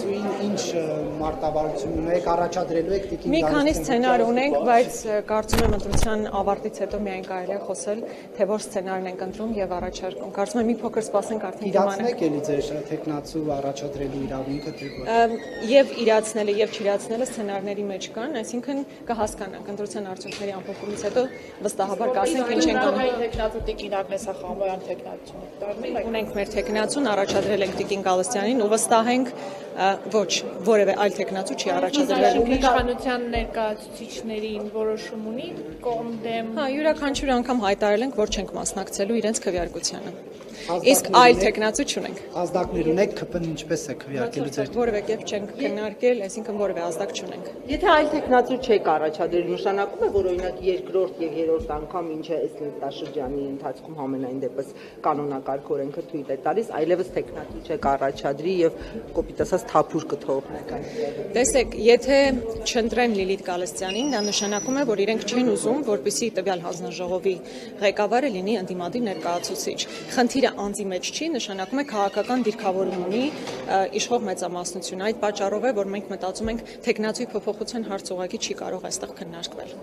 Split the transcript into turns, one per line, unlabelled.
թեկնածուին ինչ մարտավարություն ունեք, առաջադրելու եք տիկին
Մի քանի սցենար ունենք, բայց կարծում եմ ընտրության ավարտից հետո միայն կարելի է խոսել, թե որ սցենարն ենք ընտրում եւ առաջարկում։ Կարծում եմ մի փոքր սպասենք արդեն
դիմանանք։ Իրացնեք էլի ձեր թեկնածու առաջադրելու իրավունքը թե ոչ։
Եվ իրացնելը եւ չիրացնելը սցենարների մեջ կան, այսինքն կհասկանանք ընտրության արդյունքների ամփոփումից հետո վստահաբար կասենք ինչ ենք անում։
Թեկնածու տիկին Ագնեսա Խանոյան թեկնածությունը։
Ունենք մեր թեկնածուն, առաջադրել ենք տիկին Գալստյանին ու վստահ ենք ոչ որևէ այլ թեկնածու չի առաջադրվել։
Իշխանության ներկայացուցիչներին որոշում ունի կողմ-դեմ։
Հա, յուրաքանչյուր անգամ հայտարարել ենք, որ չենք մասնակցելու իրենց քվեարկությանը։ Իսկ այլ թեկնածու չունենք։
Ազդակներ ունեք, ԿՊ-ն ինչպես է քվեարկելու ձեր։
Որևէ կերպ չենք քննարկել, այսինքն որևէ ազդակ չունենք։
Եթե այլ թեկնածու չեք առաջադրել, նշանակում է, որ օրինակ երկրորդ եւ երրորդ անգամ ինչ է այս նստաշրջանի ընթացքում համենայն դեպս կանոնակարգ օրենքը թույլ է տալիս, այլևս թեկնածու չեք առաջադրի եւ կոպիտ ասած թափուր կթողնեք այն։
Տեսեք, եթե չընտրեն Լիլիթ Գալստյանին, դա նշանակում է, որ իրենք չեն ուզում, որպեսզի տվյալ հանձնաժողովի ղեկավարը լինի ընդդիմադիր ներկայացուցիչ։ Խնդիրը անձի մեջ չի, նշանակում է քաղաքական դիրքավորում ունի իշխող մեծամասնությունը։ Այդ պատճառով է, որ մենք մտածում ենք թեկնածուի փոփոխության հարց ուղղակի չի կարող այստեղ քննարկվել։